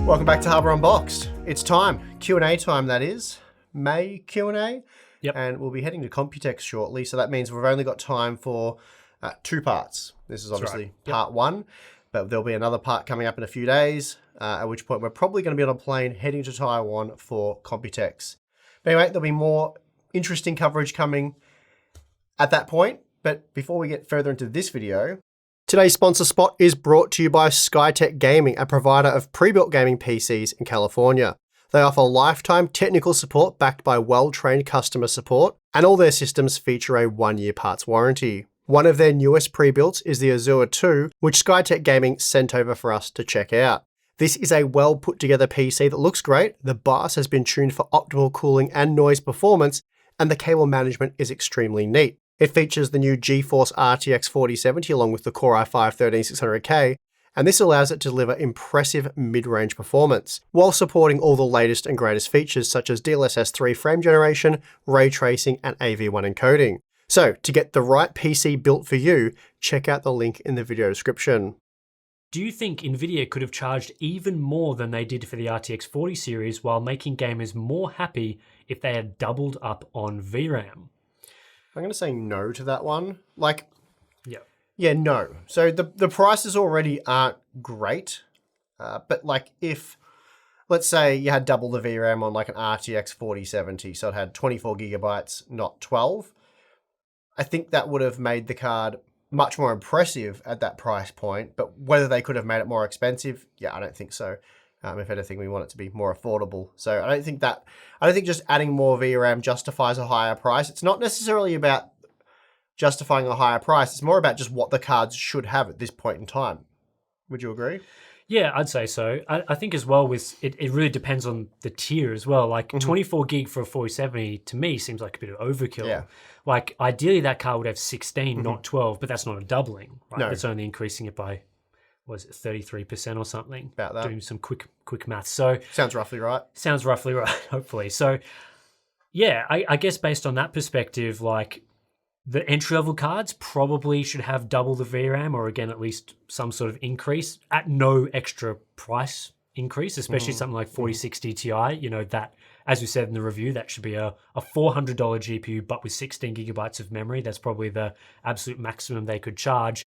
Welcome back to Hardware Unboxed. It's time, Q&A time that is, May Q&A. Yep. And we'll be heading to Computex shortly, so that means we've only got time for two parts. This is obviously part one, but there'll be another part coming up in a few days, at which point we're probably going to be on a plane heading to Taiwan for Computex. But anyway, there'll be more interesting coverage coming at that point. But before we get further into this video, today's sponsor spot is brought to you by Skytech Gaming, a provider of pre-built gaming PCs in California. They offer lifetime technical support backed by well-trained customer support, and all their systems feature a 1-year parts warranty. One of their newest pre-builts is the Azure 2, which Skytech Gaming sent over for us to check out. This is a well put together PC that looks great, the BIOS has been tuned for optimal cooling and noise performance, and the cable management is extremely neat. It features the new GeForce RTX 4070 along with the Core i5-13600K, and this allows it to deliver impressive mid-range performance, while supporting all the latest and greatest features such as DLSS 3 frame generation, ray tracing, and AV1 encoding. So, to get the right PC built for you, check out the link in the video description. Do you think Nvidia could have charged even more than they did for the RTX 40 series while making gamers more happy if they had doubled up on VRAM? I'm going to say no to that one. Yeah, no. So the prices already aren't great, but if, let's say you had double the VRAM on like an RTX 4070, so it had 24 gigabytes, not 12, I think that would have made the card much more impressive at that price point, but whether they could have made it more expensive, yeah, I don't think so. If anything, we want it to be more affordable. So I don't think just adding more VRAM justifies a higher price. It's not necessarily about justifying a higher price. It's more about just what the cards should have at this point in time. Would you agree? Yeah, I'd say so. I think as well with it really depends on the tier as well. Like 24 gig for a 4070 to me seems like a bit of overkill. Yeah. Like ideally that card would have 16, not 12, but that's not a doubling, right? No. That's only increasing it by, what is it, 33% or something? About that. Doing some quick maths. So Sounds roughly right. sounds roughly right, hopefully. So yeah, I guess based on that perspective, like the entry-level cards probably should have double the VRAM or, again, at least some sort of increase at no extra price increase, especially something like 4060 Ti. You know, that, as we said in the review, that should be a $400 GPU, but with 16 gigabytes of memory. That's probably the absolute maximum they could charge.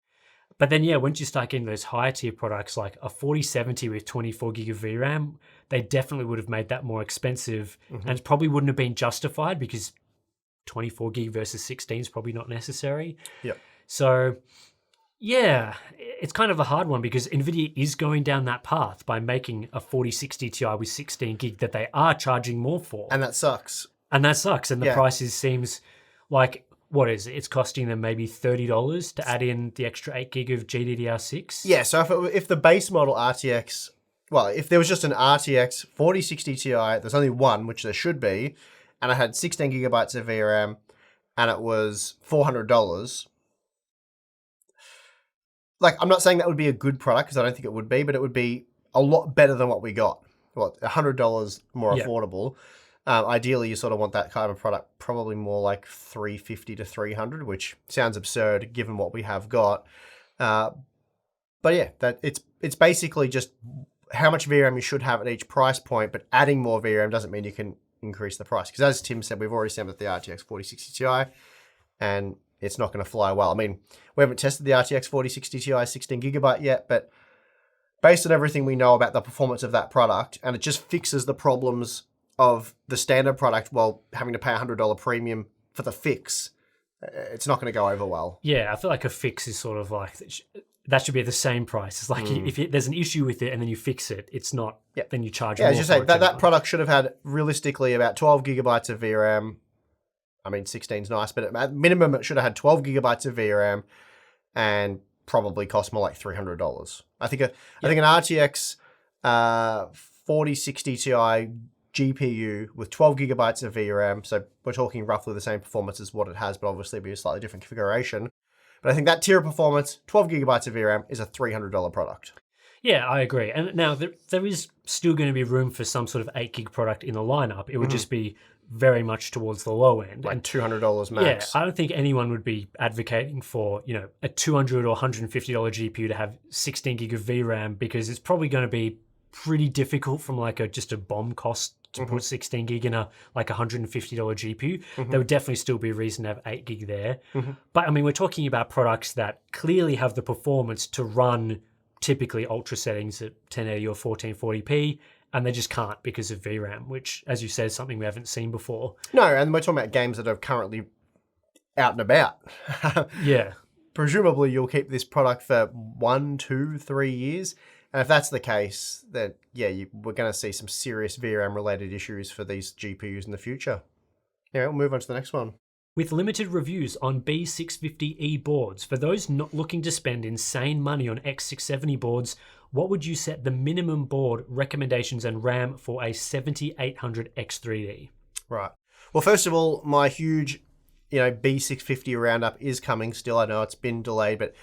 But then, yeah, once you start getting those higher tier products like a 4070 with 24 gig of VRAM, they definitely would have made that more expensive and it probably wouldn't have been justified because 24 gig versus 16 is probably not necessary. Yep. So, yeah, it's kind of a hard one because Nvidia is going down that path by making a 4060 Ti with 16 gig that they are charging more for. And that sucks. And the prices seems like, what is it? It's costing them maybe $30 to add in the extra 8 gig of GDDR6. Yeah, so if the base model RTX, well, if there was just an RTX 4060 Ti, there's only one, which there should be, and I had 16 gigabytes of VRAM, and it was $400. Like, I'm not saying that would be a good product, because I don't think it would be, but it would be a lot better than what we got. What, $100 more affordable. Ideally, you sort of want that kind of product probably more like $350 to $300, which sounds absurd given what we have got. But yeah, it's basically just how much VRAM you should have at each price point, but adding more VRAM doesn't mean you can increase the price. Because as Tim said, we've already sampled the RTX 4060 Ti, and it's not going to fly well. I mean, we haven't tested the RTX 4060 Ti 16 gigabyte yet, but based on everything we know about the performance of that product, and it just fixes the problems of the standard product while having to pay $100 premium for the fix, it's not going to go over well. Yeah, I feel like a fix is sort of like, that should be at the same price. It's like if there's an issue with it and then you fix it, it's not, then you charge more. Yeah, as you say, that product should have had realistically about 12 gigabytes of VRAM. I mean, 16's nice, but at minimum it should have had 12 gigabytes of VRAM and probably cost more like $300. I think an RTX 4060 Ti GPU with 12 gigabytes of VRAM, so we're talking roughly the same performance as what it has, but obviously be a slightly different configuration. But I think that tier of performance, 12 gigabytes of VRAM, is a $300 product. Yeah, I agree. And now there is still going to be room for some sort of 8 gig product in the lineup. It would just be very much towards the low end. Like $200 max. Yeah, I don't think anyone would be advocating for, you know, a $200 or $150 GPU to have 16 gig of VRAM because it's probably going to be pretty difficult from like just a BOM cost to put 16 gig in a like $150 GPU. There would definitely still be a reason to have 8 gig there. But I mean, we're talking about products that clearly have the performance to run typically ultra settings at 1080 or 1440p, and they just can't because of VRAM, which, as you said, is something we haven't seen before. No, and we're talking about games that are currently out and about. Yeah. Presumably, you'll keep this product for 1, 2, 3 years. And if that's the case, then yeah, we're going to see some serious VRAM related issues for these GPUs in the future. Yeah, we'll move on to the next one. With limited reviews on B650E boards, for those not looking to spend insane money on X670 boards, what would you set the minimum board recommendations and RAM for a 7800 X3D? Right. Well, first of all, my huge, B650 roundup is coming still. I know it's been delayed, but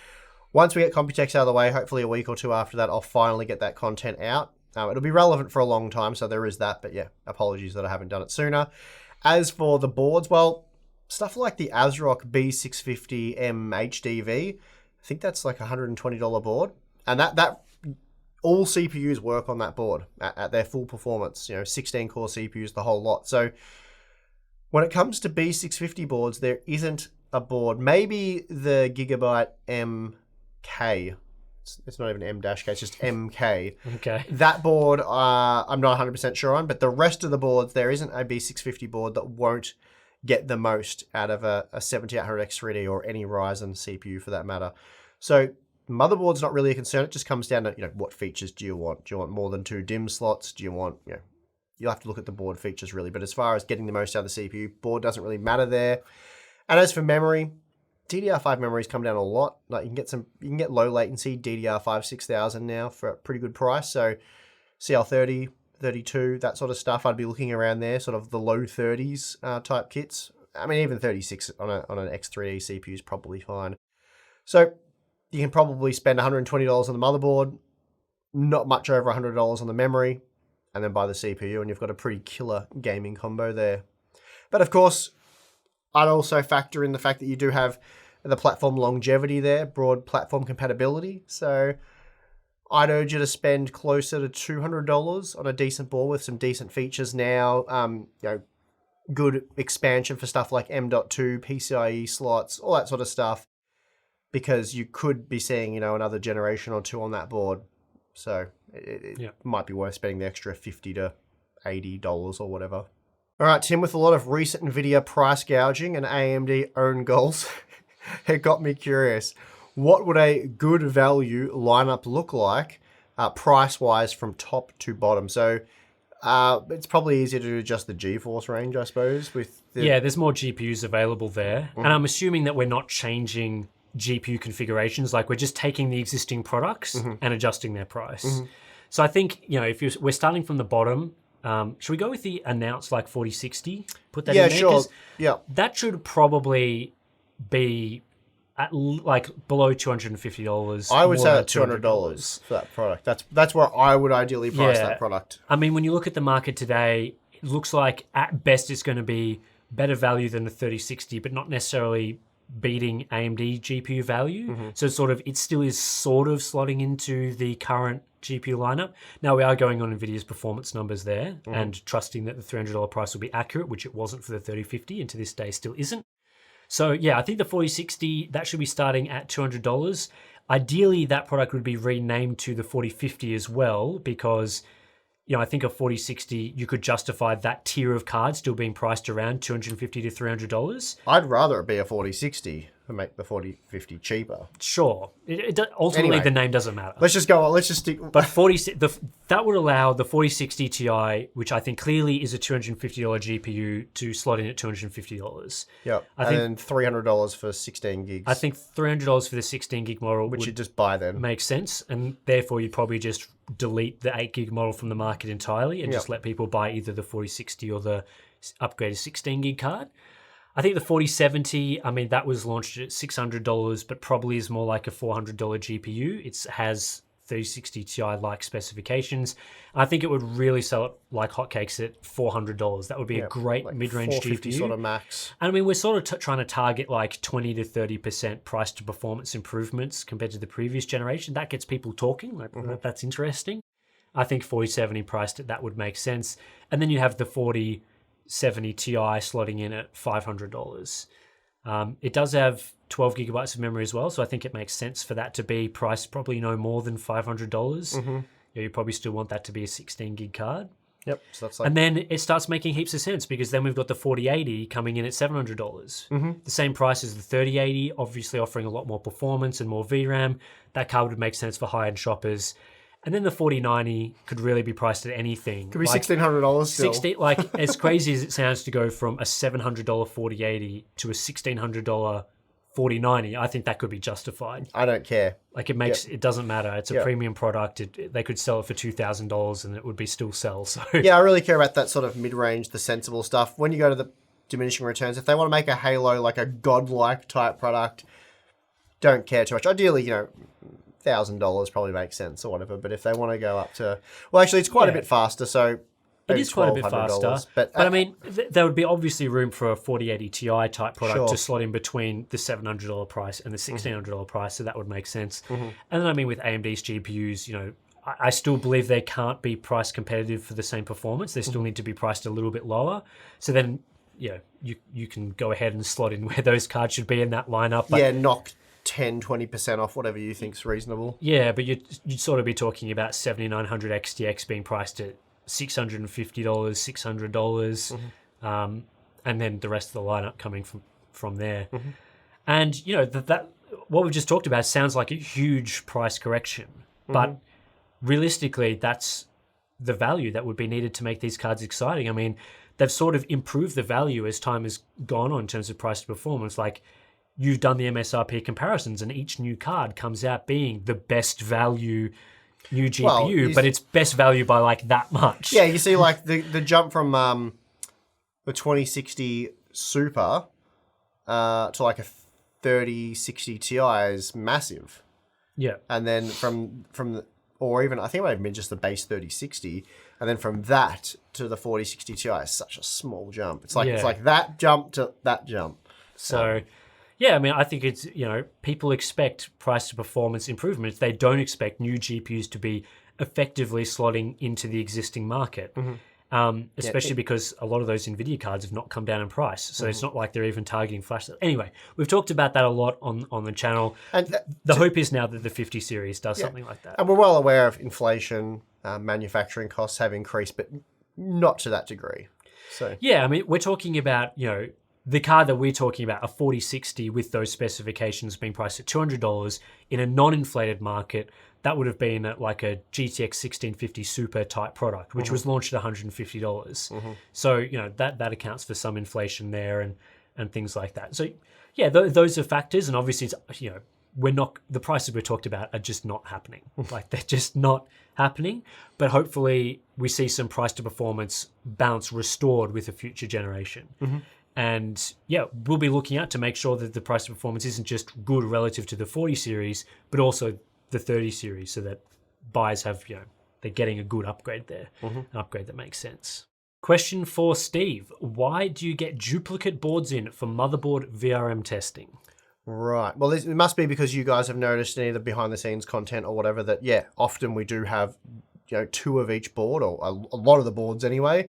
once we get Computex out of the way, hopefully a week or two after that, I'll finally get that content out. It'll be relevant for a long time, so there is that. But yeah, apologies that I haven't done it sooner. As for the boards, well, stuff like the ASRock B650M HDV, I think that's like a $120 board. And that all CPUs work on that board at their full performance, 16 core CPUs, the whole lot. So when it comes to B650 boards, there isn't a board. Maybe the Gigabyte MK. It's not even M-K, it's just MK. Okay. That board, I'm not 100% sure on, but the rest of the boards, there isn't a B650 board that won't get the most out of a 7800 X3D or any Ryzen CPU for that matter. So motherboard's not really a concern. It just comes down to, what features do you want? Do you want more than 2 DIMM slots? Do you want, you'll have to look at the board features really. But as far as getting the most out of the CPU, board doesn't really matter there. And as for memory, DDR5 memories come down a lot. Like you can get low latency DDR5 6000 now for a pretty good price. So CL30, 32, that sort of stuff, I'd be looking around there, sort of the low 30s type kits. I mean, even 36 on an X3D CPU is probably fine. So you can probably spend $120 on the motherboard, not much over $100 on the memory, and then buy the CPU, and you've got a pretty killer gaming combo there. But of course, I'd also factor in the fact that you do have the platform longevity there, broad platform compatibility. So I'd urge you to spend closer to $200 on a decent board with some decent features now. Good expansion for stuff like M.2, PCIe slots, all that sort of stuff, because you could be seeing, another generation or two on that board. So it might be worth spending the extra $50 to $80 or whatever. All right, Tim, with a lot of recent Nvidia price gouging and AMD own goals, it got me curious. What would a good value lineup look like price-wise from top to bottom? So it's probably easier to do just the GeForce range, I suppose. There's more GPUs available there. And I'm assuming that we're not changing GPU configurations. Like we're just taking the existing products and adjusting their price. So I think, we're starting from the bottom. Should we go with the announced like 4060? Put that in there? Sure. Yeah. That should probably be at like below $250. I would say at $200 for that product. That's where I would ideally price that product. I mean, when you look at the market today, it looks like at best it's going to be better value than the 3060, but not necessarily beating AMD GPU value. So it still is sort of slotting into the current GPU lineup. Now we are going on Nvidia's performance numbers there and trusting that the $300 price will be accurate, which it wasn't for the 3050 and to this day still isn't. So yeah, I think the 4060, that should be starting at $200. Ideally, that product would be renamed to the 4050 as well, because I think a 4060, you could justify that tier of cards still being priced around $250 to $300. I'd rather it be a 4060 and make the 4050 cheaper. Sure. Ultimately, anyway, the name doesn't matter. Let's just go on. Let's just stick. But that would allow the 4060 Ti, which I think clearly is a $250 GPU, to slot in at $250. Yep. And $300 for 16 gigs. I think $300 for the 16 gig model, which you just buy then, makes sense, and therefore you'd probably just delete the 8 gig model from the market entirely and just let people buy either the 4060 or the upgraded 16 gig card. I think the 4070, that was launched at $600, but probably is more like a $400 GPU. It has 3060 Ti-like specifications. I think it would really sell it like hotcakes at $400. That would be a great like mid-range GPU. Sort of max. And we're sort of trying to target like 20 to 30% price to performance improvements compared to the previous generation. That gets people talking. That's interesting. I think 4070 priced at that would make sense. And then you have the 4070 Ti slotting in at $500. It does have 12 gigabytes of memory as well, so I think it makes sense for that to be priced probably no more than $500. You probably still want that to be a 16 gig card. Yep. So that's like, and then it starts making heaps of sense because then we've got the 4080 coming in at $700. The same price as the 3080, obviously offering a lot more performance and more VRAM. That card would make sense for high-end shoppers. And then the 4090 could really be priced at anything. Could be $1,600 still. 60, like as crazy as it sounds to go from a $700 4080 to a $1,600 4090, I think that could be justified. I don't care. Like it doesn't matter. It's a premium product. They could sell it for $2,000 and it would be still sell. So yeah, I really care about that sort of mid-range, the sensible stuff. When you go to the diminishing returns, if they want to make a Halo, like a godlike type product, don't care too much. Ideally, $1,000 probably makes sense or whatever. But if they want to go up to, well, actually, it's quite a bit faster. So it is quite a bit faster. But I mean, there would be obviously room for a 4080 Ti type product to slot in between the $700 price and the $1,600 price. So that would make sense. And then, I mean, with AMD's GPUs, I still believe they can't be price competitive for the same performance. They still need to be priced a little bit lower. So then, you can go ahead and slot in where those cards should be in that lineup. But knock 10-20% off whatever you think's reasonable. Yeah, but you'd sort of be talking about 7900 XTX being priced at $650, $600, and then the rest of the lineup coming from there. And that what we've just talked about sounds like a huge price correction, but realistically, that's the value that would be needed to make these cards exciting. I mean, they've sort of improved the value as time has gone on in terms of price to performance. Like, you've done the MSRP comparisons, and each new card comes out being the best value new GPU, but it's best value by like that much. Yeah, you see like the jump from the 2060 Super to like a 3060 Ti is massive. Yeah. And then from the, or even I think it might have been just the base 3060, and then from that to the 4060 Ti is such a small jump. It's like that jump to that jump. So yeah, I mean, I think it's, people expect price to performance improvements. They don't expect new GPUs to be effectively slotting into the existing market, especially because a lot of those Nvidia cards have not come down in price. So it's not like they're even targeting flash. Anyway, we've talked about that a lot on the channel. And the hope is now that the 50 series does something like that. And we're well aware of inflation, manufacturing costs have increased, but not to that degree. So yeah, I mean, we're talking about, the card that we're talking about, a 4060 with those specifications being priced at $200 in a non-inflated market, that would have been at like a GTX 1650 Super type product, which was launched at $150. So, that accounts for some inflation there and things like that. So, yeah, those are factors. And obviously, it's, the prices we talked about are just not happening. Like, they're just not happening. But hopefully, we see some price to performance balance restored with a future generation. And yeah, we'll be looking at to make sure that the price to performance isn't just good relative to the 40 series, but also the 30 series, so that buyers have, they're getting a good upgrade there, an upgrade that makes sense. Question for Steve: why do you get duplicate boards in for motherboard VRM testing? Right. Well, it must be because you guys have noticed in either behind the scenes content or whatever that, often we do have, two of each board, or a lot of the boards anyway.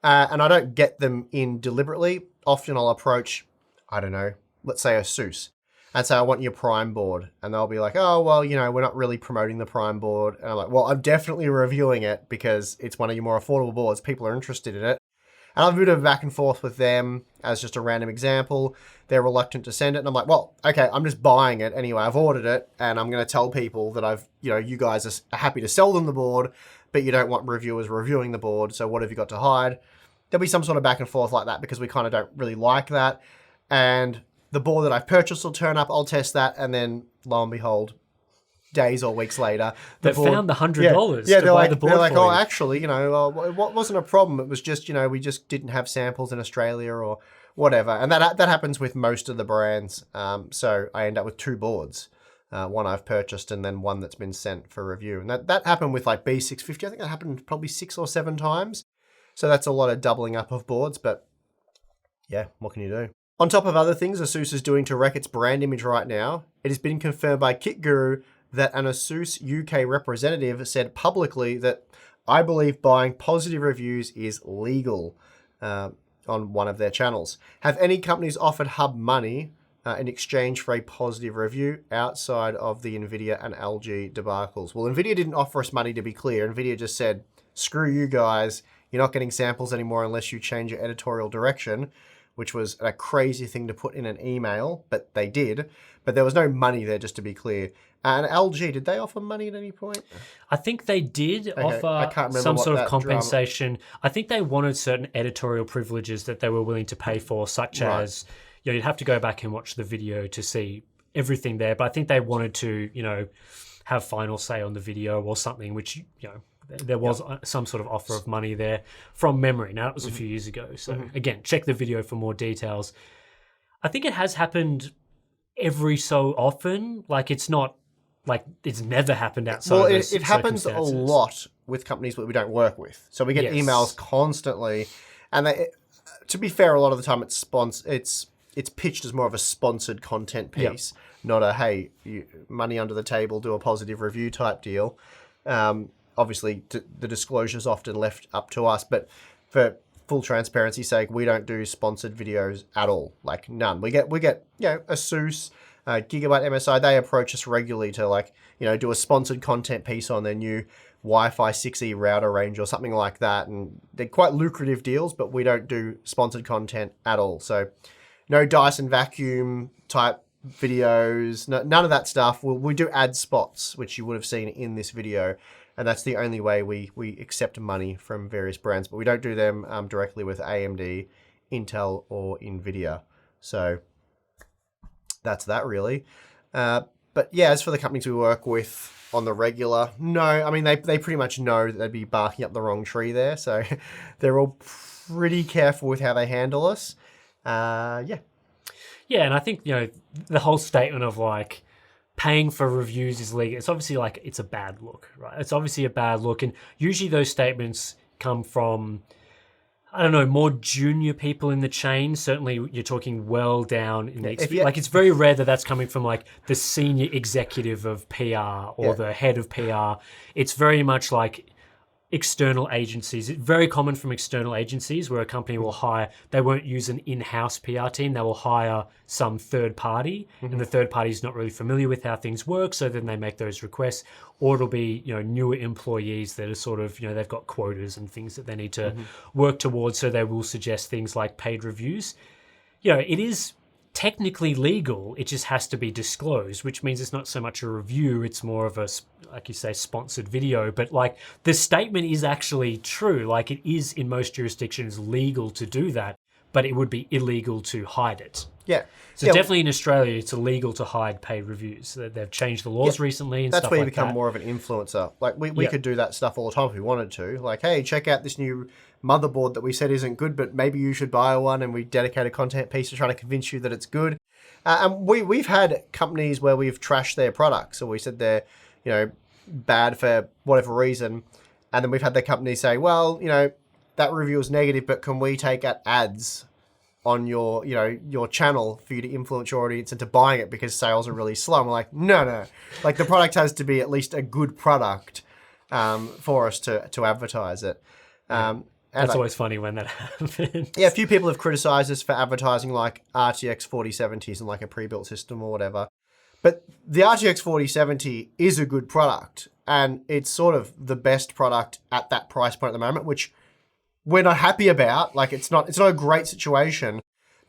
And I don't get them in deliberately. Often I'll approach, I don't know, let's say ASUS, and say, I want your Prime board. And they'll be like, oh, well, we're not really promoting the Prime board. And I'm like, well, I'm definitely reviewing it because it's one of your more affordable boards. People are interested in it. And I've been a bit of back and forth with them as just a random example. They're reluctant to send it. And I'm like, well, okay, I'm just buying it anyway. I've ordered it. And I'm going to tell people that you guys are happy to sell them the board, but you don't want reviewers reviewing the board. So what have you got to hide? There'll be some sort of back and forth like that because we kind of don't really like that. And the board that I've purchased will turn up. I'll test that. And then lo and behold, days or weeks later, they found the $100 to buy the board. They're like, oh, actually, what wasn't a problem. It was just, we just didn't have samples in Australia or whatever. And that happens with most of the brands. So I end up with two boards. One I've purchased and then one that's been sent for review. And that happened with like B650. I think that happened probably 6 or 7 times. So that's a lot of doubling up of boards, but yeah, what can you do? On top of other things ASUS is doing to wreck its brand image right now, it has been confirmed by Kit Guru that an ASUS UK representative said publicly that I believe buying positive reviews is legal on one of their channels. Have any companies offered Hub money in exchange for a positive review outside of the Nvidia and LG debacles? Well, Nvidia didn't offer us money, to be clear. Nvidia just said, screw you guys. You're not getting samples anymore unless you change your editorial direction, which was a crazy thing to put in an email, but they did. But there was no money there, just to be clear. And LG, did they offer money at any point? I think they did offer some sort of compensation. I think they wanted certain editorial privileges that they were willing to pay for, such as, you'd have to go back and watch the video to see everything there. But I think they wanted to, have final say on the video or something, which, there was some sort of offer of money there from memory. Now, it was a few years ago. So again, check the video for more details. I think it has happened every so often. Like, it's not like it's never happened outside of those it happens a lot with companies that we don't work with. So we get emails constantly. And to be fair, a lot of the time it's pitched as more of a sponsored content piece, not a, hey, money under the table, do a positive review type deal. Obviously, the disclosure is often left up to us, but for full transparency's sake, we don't do sponsored videos at all, like none. We get ASUS, Gigabyte MSI, they approach us regularly to do a sponsored content piece on their new Wi-Fi 6E router range or something like that, and they're quite lucrative deals, but we don't do sponsored content at all. So no Dyson vacuum type videos, none of that stuff. We do ad spots, which you would have seen in this video. And that's the only way we accept money from various brands. But we don't do them directly with AMD, Intel, or Nvidia. So that's that, really. But yeah, as for the companies we work with on the regular, no. I mean, they pretty much know that they'd be barking up the wrong tree there. So they're all pretty careful with how they handle us. Yeah, and I think, the whole statement of paying for reviews is legal. It's obviously it's a bad look, right? It's obviously a bad look. And usually those statements come from, I don't know, more junior people in the chain. Certainly you're talking well down in the experience. It's very rare that that's coming from the senior executive of PR or the head of PR. It's very much external agencies. It's very common from external agencies where a company will hire, they won't use an in-house PR team, they will hire some third party, and the third party is not really familiar with how things work, so then they make those requests, or it'll be newer employees that are sort of, they've got quotas and things that they need to work towards, so they will suggest things like paid reviews. It is technically legal, it just has to be disclosed, which means it's not so much a review, it's more of a, like you say, sponsored video. But the statement is actually true. It is in most jurisdictions legal to do that, but it would be illegal to hide it. Yeah. So definitely in Australia, it's illegal to hide paid reviews. They've changed the laws recently and that's stuff where you like become that. more of an influencer. We could do that stuff all the time if we wanted to. Hey, check out this new motherboard that we said isn't good, but maybe you should buy one, and we dedicate a content piece to trying to convince you that it's good. And we've had companies where we've trashed their products, so we said they're bad for whatever reason, and then we've had the company say, well, that review is negative, but can we take out ads on your channel for you to influence your audience into buying it because sales are really slow? And we're like, no. The product has to be at least a good product for us to advertise it. And that's always funny when that happens. Yeah, a few people have criticized us for advertising RTX 4070s and a pre-built system or whatever. But the RTX 4070 is a good product, and it's sort of the best product at that price point at the moment, which we're not happy about. It's not a great situation.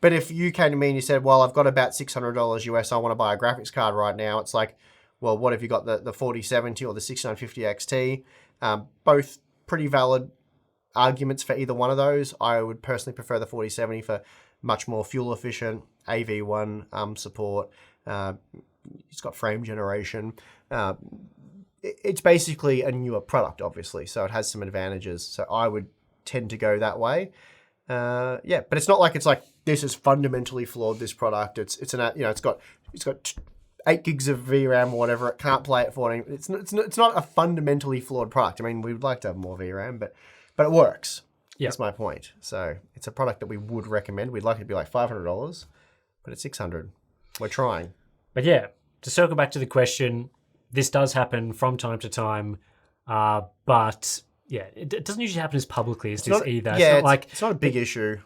But if you came to me and you said, well, I've got about $600 US, I want to buy a graphics card right now, it's well, what have you got, the 4070 or the 6950 XT? Both pretty valid arguments for either one of those. I would personally prefer the 4070 for much more fuel efficient, AV1 support. It's got frame generation. It's basically a newer product, obviously, so it has some advantages. So I would tend to go that way. But it's not it's this is fundamentally flawed, this product. It's got 8 gigs of VRAM or whatever. It can't play at 14. It's not a fundamentally flawed product. I mean, we would like to have more VRAM, but it works. Yeah. That's my point. So it's a product that we would recommend. We'd like it to be $500, but it's $600. We're trying. But yeah, to circle back to the question, this does happen from time to time, but yeah, it doesn't usually happen as publicly as this either. Yeah, it's not a big issue.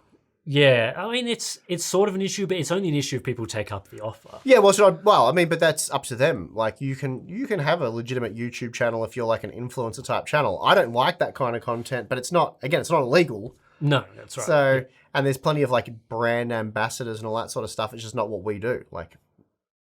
Yeah, I mean, it's sort of an issue, but it's only an issue if people take up the offer. Yeah, well, I mean, but that's up to them. Like, you can have a legitimate YouTube channel if you're like an influencer type channel. I don't like that kind of content, but it's not illegal. No, that's right. So, and there's plenty of like brand ambassadors and all that sort of stuff. It's just not what we do. Like,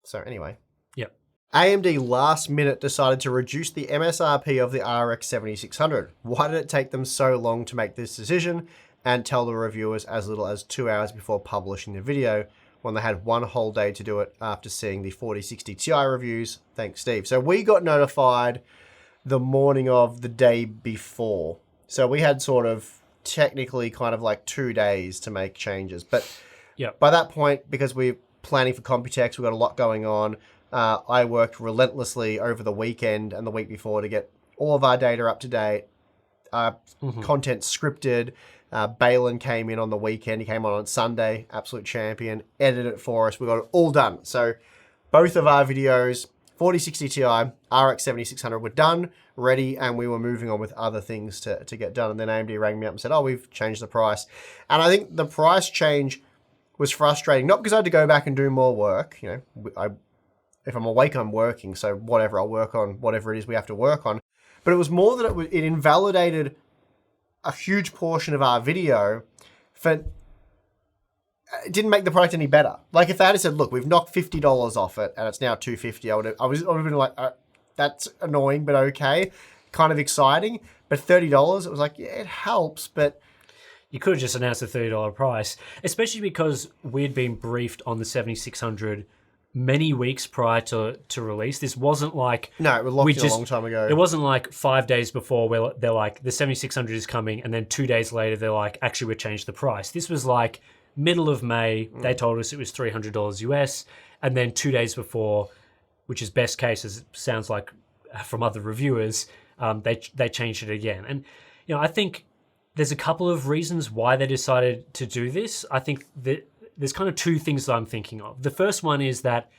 so anyway. Yep. AMD last minute decided to reduce the MSRP of the RX 7600. Why did it take them so long to make this decision and tell the reviewers as little as 2 hours before publishing the video when they had one whole day to do it after seeing the 4060 Ti reviews? Thanks, Steve. So we got notified the morning of the day before. So we had sort of technically kind of like 2 days to make changes. But by that point, because we're planning for Computex, we've got a lot going on. I worked relentlessly over the weekend and the week before to get all of our data up to date, content scripted. Balin came in on the weekend. He came on Sunday, absolute champion, edited it for us. We got it all done. So both of our videos, 4060 Ti, RX 7600 were done, ready, and we were moving on with other things to get done. And then AMD rang me up and said, oh, we've changed the price. And I think the price change was frustrating, not because I had to go back and do more work. You know, if I'm awake, I'm working. So whatever, I'll work on whatever it is we have to work on. But it was more that it invalidated a huge portion of our video it didn't make the product any better. Like if they had said, look, we've knocked $50 off it and it's now $250, I would have been like, that's annoying, but okay. Kind of exciting. But $30, it was like, yeah, it helps, but you could have just announced a $30 price, especially because we'd been briefed on the 7600 many weeks prior to release. This wasn't like... No, it was locked in a long time ago. It wasn't like 5 days before where they're like, the 7600 is coming, and then 2 days later they're like, actually, we've changed the price. This was like middle of May. They told us it was $300 US, and then 2 days before, which is best case, as it sounds like from other reviewers, they changed it again. And, you know, I think there's a couple of reasons why they decided to do this. I think that there's kind of two things that I'm thinking of. The first one is that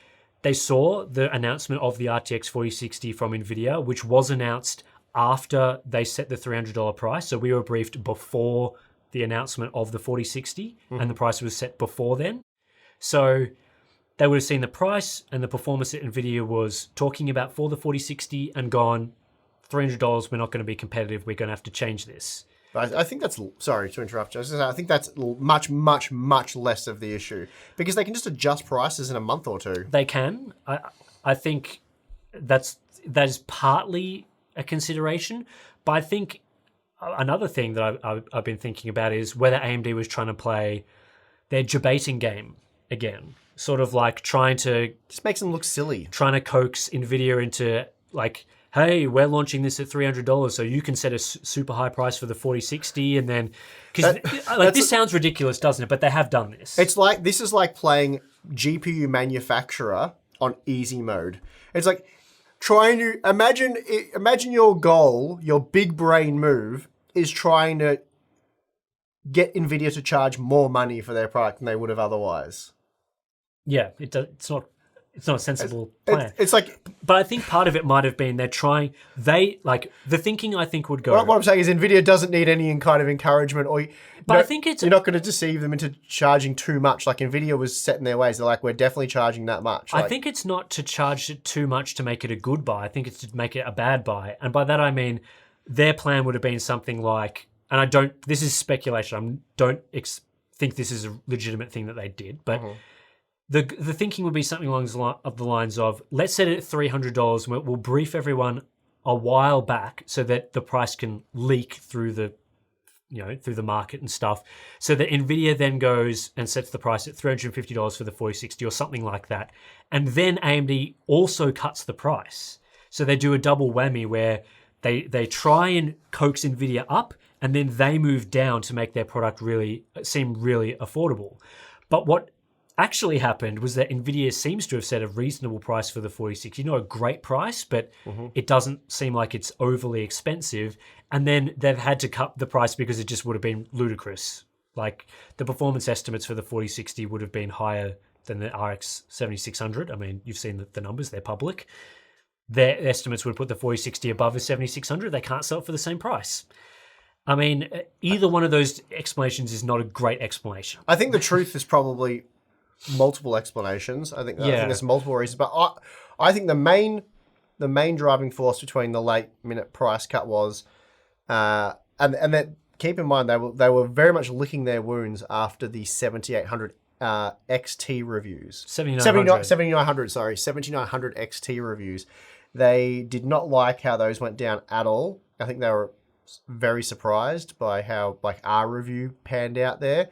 they saw the announcement of the RTX 4060 from Nvidia, which was announced after they set the $300 price. So we were briefed before the announcement of the 4060, and the price was set before then. So they would have seen the price and the performance that Nvidia was talking about for the 4060 and gone, $300, we're not going to be competitive. We're going to have to change this. But I think that's, sorry to interrupt you, I think that's much, much, much less of the issue because they can just adjust prices in a month or two. They can. I think that is partly a consideration, but I think another thing that I've been thinking about is whether AMD was trying to play their debating game again, sort of like trying to... Just makes them look silly. Trying to coax Nvidia into like, hey, we're launching this at $300, so you can set a super high price for the 4060, and then because this sounds ridiculous, doesn't it? But they have done this. This is like playing GPU manufacturer on easy mode. It's like trying to imagine your goal, your big brain move is trying to get Nvidia to charge more money for their product than they would have otherwise. Yeah, it's not a sensible plan. It's like, but I think part of it might have been the thinking I think would go. What I'm saying is Nvidia doesn't need any kind of encouragement, I think you're not going to deceive them into charging too much. Like Nvidia was set in their ways. They're like, we're definitely charging that much. I think it's not to charge it too much to make it a good buy. I think it's to make it a bad buy, and by that I mean their plan would have been something like, and this is speculation. I don't think this is a legitimate thing that they did, but. The thinking would be something along the lines of, let's set it at $300. We'll brief everyone a while back so that the price can leak through the market and stuff. So that Nvidia then goes and sets the price at $350 for the 4060 or something like that. And then AMD also cuts the price. So they do a double whammy where they try and coax Nvidia up and then they move down to make their product seem really affordable. But what actually happened was that Nvidia seems to have set a reasonable price for the 4060. Not a great price, but it doesn't seem like it's overly expensive. And then they've had to cut the price because it just would have been ludicrous. Like the performance estimates for the 4060 would have been higher than the RX 7600. I mean, you've seen the numbers, they're public. their estimates would put the 4060 above the 7600. They can't sell it for the same price. I mean, either one of those explanations is not a great explanation. I think the truth is probably multiple explanations. I think there's multiple reasons, but I think the main driving force between the late minute price cut was, and that keep in mind they were very much licking their wounds after the 7800 XT reviews. 7900 XT reviews. They did not like how those went down at all. I think they were very surprised by how our review panned out there.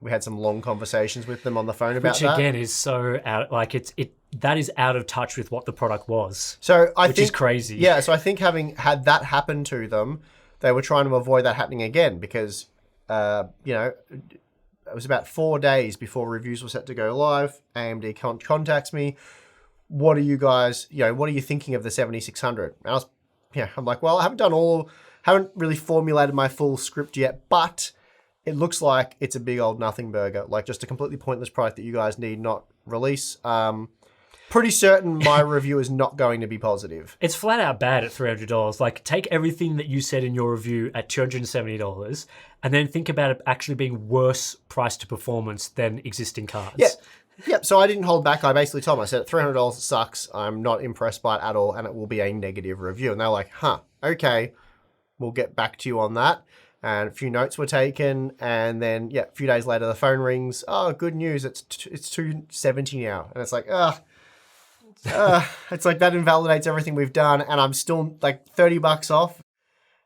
We had some long conversations with them on the phone about that. Which again is so out, that is out of touch with what the product was. So I think is crazy. Yeah, so I think having had that happen to them, they were trying to avoid that happening again because it was about 4 days before reviews were set to go live. AMD contacts me. What are you guys, what are you thinking of the 7600? And I'm like, well, I haven't really formulated my full script yet, but it looks like it's a big old nothing burger, like just a completely pointless product that you guys need not release. Pretty certain my review is not going to be positive. It's flat out bad at $300. Like, take everything that you said in your review at $270 and then think about it actually being worse price to performance than existing cards. Yeah. Yep, so I didn't hold back. I basically told them, I said, at $300 it sucks. I'm not impressed by it at all, and it will be a negative review. And they're like, okay, we'll get back to you on that. And a few notes were taken, and then, a few days later, the phone rings. Oh, good news, it's $270 now. And it's like, it's like that invalidates everything we've done, and I'm still like $30 off.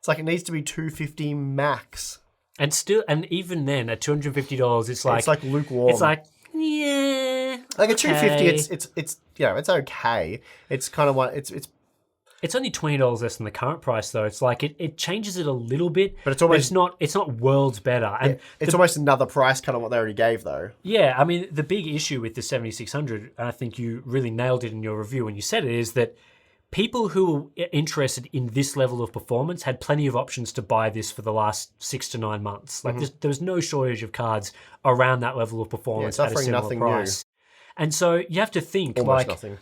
It's like it needs to be $250 max. And even then, at $250, it's like lukewarm. It's like, yeah, like at $250, it's okay. It's kind of what it's only $20 less than the current price though. It's like it changes it a little bit, but it's not worlds better. And it's almost another price cut on what they already gave though. Yeah, I mean the big issue with the 7600, and I think you really nailed it in your review when you said it, is that people who are interested in this level of performance had plenty of options to buy this for the last 6 to 9 months. Like there was no shortage of cards around that level of performance at a similar price. New. And so you have to think almost nothing.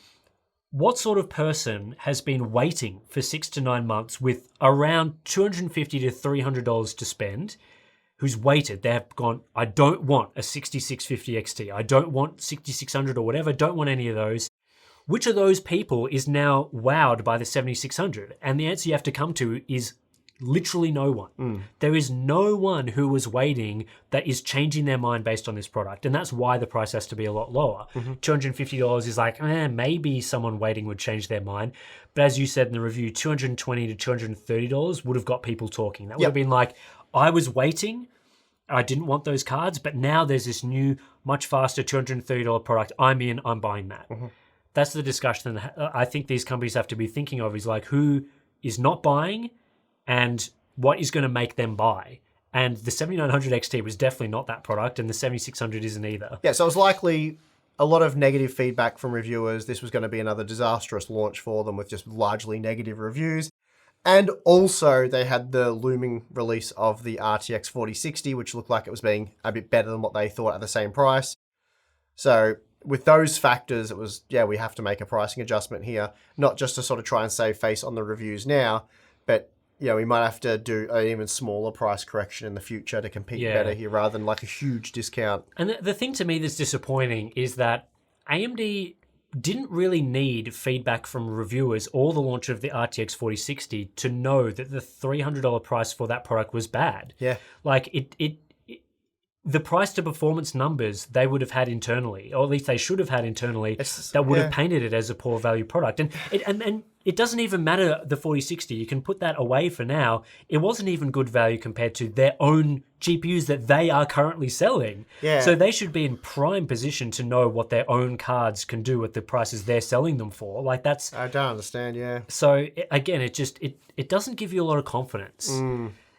What sort of person has been waiting for 6 to 9 months with around $250 to $300 to spend, who's waited? They have gone, I don't want a 6650 XT. I don't want 6600 or whatever. I don't want any of those. Which of those people is now wowed by the 7600? And the answer you have to come to is literally no one. There is no one who was waiting that is changing their mind based on this product. And that's why the price has to be a lot lower. $250 is like, maybe someone waiting would change their mind. But as you said in the review, $220 to $230 would have got people talking. That would have been like, I was waiting, I didn't want those cards, but now there's this new, much faster $230 product. I'm in, I'm buying that. That's the discussion that I think these companies have to be thinking of, is like, who is not buying and what is going to make them buy. And the 7900 XT was definitely not that product, and the 7600 isn't either. Yeah, so it was likely a lot of negative feedback from reviewers. This was going to be another disastrous launch for them with just largely negative reviews. And also they had the looming release of the RTX 4060, which looked like it was being a bit better than what they thought at the same price. So with those factors, it was, we have to make a pricing adjustment here, not just to sort of try and save face on the reviews now, but we might have to do an even smaller price correction in the future to compete better here rather than like a huge discount. And the thing to me that's disappointing is that AMD didn't really need feedback from reviewers or the launch of the RTX 4060 to know that the $300 price for that product was bad. Yeah. Like the price to performance numbers they would have had internally, or at least they should have had internally, that would have painted it as a poor value product. And it doesn't even matter the 4060. You can put that away for now. It wasn't even good value compared to their own GPUs that they are currently selling. Yeah. So they should be in prime position to know what their own cards can do at the prices they're selling them for. Like that's... I don't understand, So again, it doesn't give you a lot of confidence.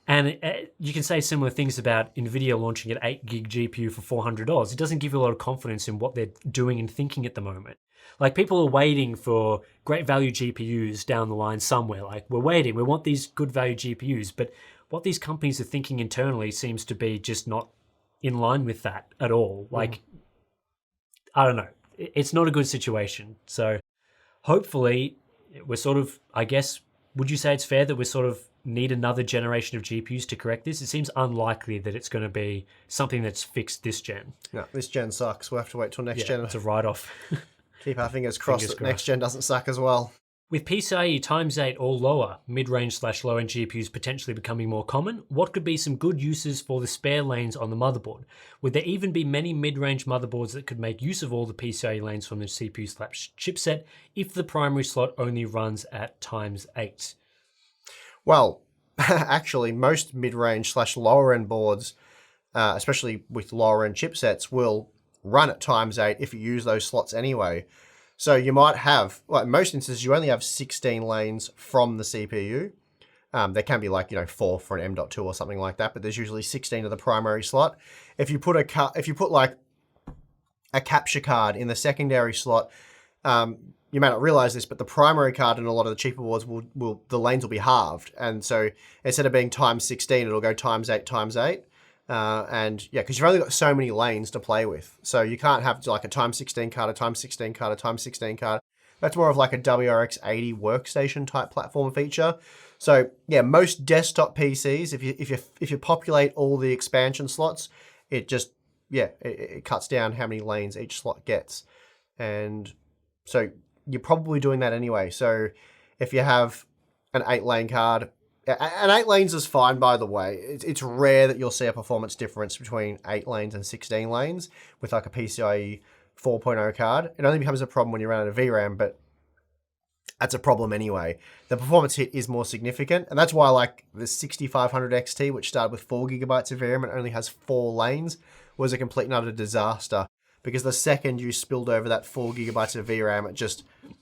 And you can say similar things about Nvidia launching an 8 gig GPU for $400. It doesn't give you a lot of confidence in what they're doing and thinking at the moment. Like, people are waiting for great value GPUs down the line somewhere. Like, we're waiting, we want these good value GPUs. But what these companies are thinking internally seems to be just not in line with that at all. Like, I don't know. It's not a good situation. So hopefully we're sort of, I guess, would you say it's fair that we sort of need another generation of GPUs to correct this? It seems unlikely that it's going to be something that's fixed this gen. No, this gen sucks. We'll have to wait till next gen. It's a write-off. Keep our fingers crossed next gen doesn't suck as well. With PCIe x8 or lower, mid-range/low-end GPUs potentially becoming more common, what could be some good uses for the spare lanes on the motherboard? Would there even be many mid-range motherboards that could make use of all the PCIe lanes from the CPU/chipset if the primary slot only runs at x8? Well, actually, most mid-range/lower-end boards, especially with lower-end chipsets, will run at x8 if you use those slots anyway. So you might have, well, in most instances, you only have 16 lanes from the CPU. There can be 4 for an M.2 or something like that, but there's usually 16 of the primary slot. If you put like a capture card in the secondary slot, you may not realize this, but the primary card in a lot of the cheaper boards the lanes will be halved, and so instead of being x16, it'll go x8x8. And yeah, because you've only got so many lanes to play with. So you can't have like a x16 card, a x16 card, a x16 card. That's more of like a WRX80 workstation type platform feature. So yeah, most desktop PCs, if you populate all the expansion slots, it just, it cuts down how many lanes each slot gets. And so you're probably doing that anyway. So if you have an 8-lane card, and 8 lanes is fine, by the way. It's rare that you'll see a performance difference between 8 lanes and 16 lanes with like a PCIe 4.0 card. It only becomes a problem when you run out of VRAM, but that's a problem anyway. The performance hit is more significant, and that's why like the 6500 XT, which started with 4 gigabytes of VRAM and only has 4 lanes, was a complete and utter disaster. Because the second you spilled over that 4 gigabytes of VRAM,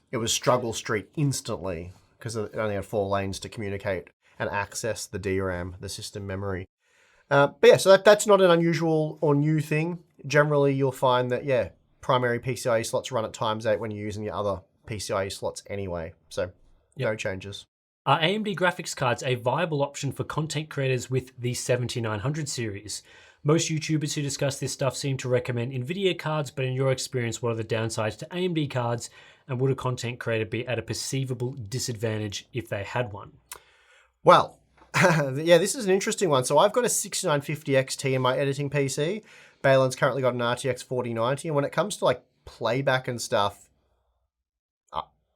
it was struggle street instantly because it only had 4 lanes to communicate and access the DRAM, the system memory. But yeah, so that's not an unusual or new thing. Generally, you'll find that, primary PCIe slots run at x8 when you're using your other PCIe slots anyway. So no changes. Are AMD graphics cards a viable option for content creators with the 7900 series? Most YouTubers who discuss this stuff seem to recommend Nvidia cards, but in your experience, what are the downsides to AMD cards, and would a content creator be at a perceivable disadvantage if they had one? Well, this is an interesting one. So I've got a 6950 XT in my editing PC. Balin's currently got an RTX 4090. And when it comes to like playback and stuff,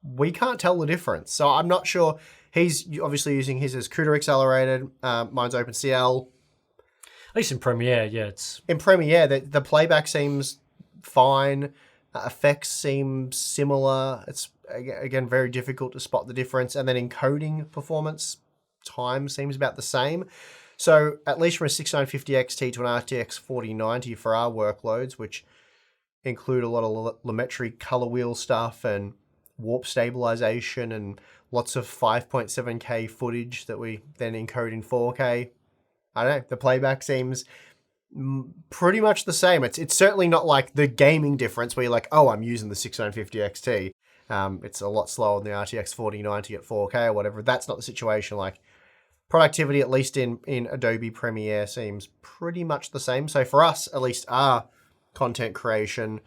we can't tell the difference. So I'm not sure. He's obviously using his as CUDA accelerated. Mine's OpenCL. At least in Premiere, In Premiere, the playback seems fine. Effects seem similar. It's, again, very difficult to spot the difference. And then encoding performance time seems about the same. So at least from a 6950 XT to an RTX 4090 for our workloads, which include a lot of telemetry color wheel stuff and warp stabilization and lots of 5.7K footage that we then encode in 4K. I don't know, the playback seems pretty much the same. It's certainly not like the gaming difference where you're like, oh, I'm using the 6950 XT. It's a lot slower than the RTX 4090 at 4K or whatever. That's not the situation. Like, productivity, at least in Adobe Premiere, seems pretty much the same. So for us, at least our content creation,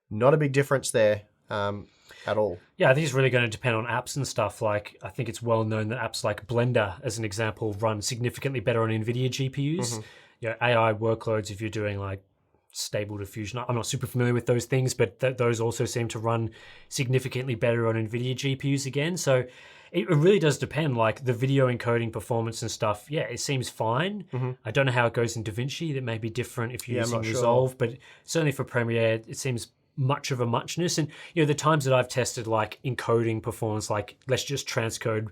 not a big difference there at all. Yeah, I think it's really going to depend on apps and stuff. Like, I think it's well known that apps like Blender, as an example, run significantly better on Nvidia GPUs. Mm-hmm. You know, AI workloads, if you're doing like stable diffusion, I'm not super familiar with those things, but those also seem to run significantly better on Nvidia GPUs again. So it really does depend. Like the video encoding performance and stuff, it seems fine. Mm-hmm. I don't know how it goes in DaVinci. That may be different if you're using Resolve, sure. But certainly for Premiere, it seems much of a muchness. And the times that I've tested like encoding performance, like let's just transcode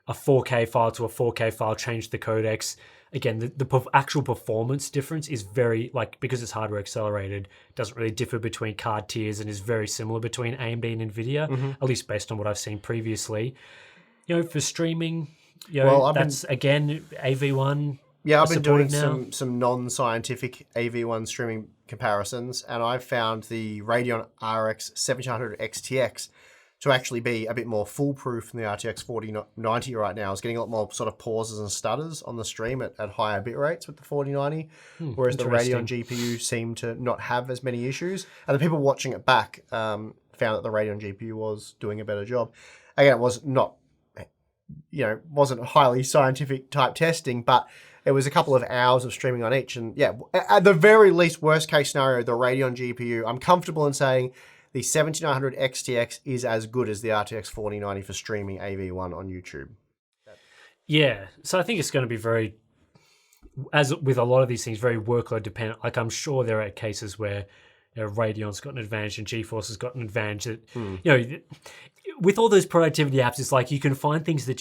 a 4K file to a 4K file, change the codecs. Again, the actual performance difference is very, like, because it's hardware accelerated, doesn't really differ between card tiers and is very similar between AMD and Nvidia, at least based on what I've seen previously. For streaming, that's again AV1. Yeah, I've been doing some non-scientific AV1 streaming comparisons, and I've found the Radeon RX 7900 XTX to actually be a bit more foolproof than the RTX 4090 right now. It's getting a lot more sort of pauses and stutters on the stream at higher bit rates with the 4090, whereas the Radeon GPU seemed to not have as many issues. And the people watching it back found that the Radeon GPU was doing a better job. Again, it was not, wasn't highly scientific type testing, but it was a couple of hours of streaming on each. And yeah, at the very least, worst case scenario, the Radeon GPU, I'm comfortable in saying the 7900 XTX is as good as the RTX 4090 for streaming AV1 on YouTube. Yeah, so I think it's going to be very, as with a lot of these things, very workload dependent. Like I'm sure there are cases where Radeon's got an advantage and GeForce has got an advantage. That, with all those productivity apps, it's like you can find things that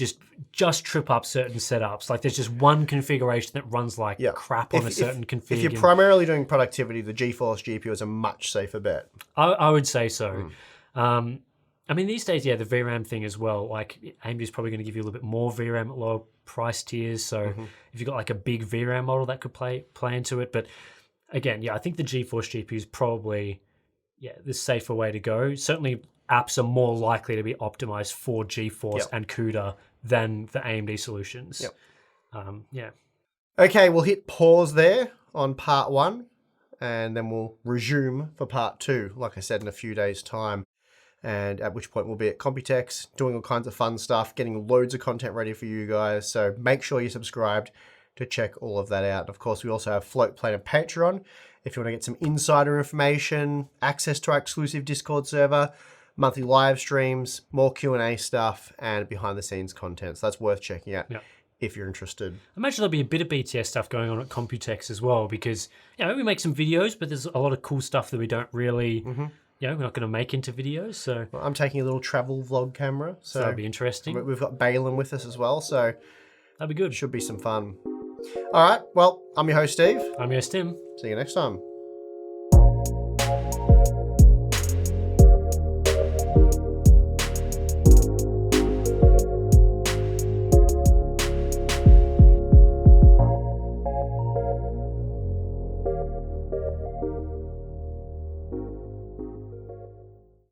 just trip up certain setups. Like there's just one configuration that runs like crap on a certain config. If you're primarily doing productivity, the GeForce GPU is a much safer bet. I would say so. I mean, these days, the VRAM thing as well, like AMD is probably going to give you a little bit more VRAM at lower price tiers. So if you've got like a big VRAM model, that could play into it. But again, I think the GeForce GPU is probably, the safer way to go. Certainly, apps are more likely to be optimized for GeForce and CUDA than the AMD solutions. Okay, we'll hit pause there on part 1, and then we'll resume for part 2, like I said, in a few days' time. And at which point we'll be at Computex, doing all kinds of fun stuff, getting loads of content ready for you guys. So make sure you're subscribed to check all of that out. And of course, we also have Float Plane and Patreon. If you want to get some insider information, access to our exclusive Discord server, monthly live streams, more Q&A stuff, and behind-the-scenes content. So that's worth checking out if you're interested. I imagine there'll be a bit of BTS stuff going on at Computex as well, because we make some videos, but there's a lot of cool stuff that we don't really... we're not going to make into videos. So I'm taking a little travel vlog camera. So that'll be interesting. We've got Balin with us as well. So that'll be good. Should be some fun. All right. Well, I'm your host, Steve. I'm your host, Tim. See you next time.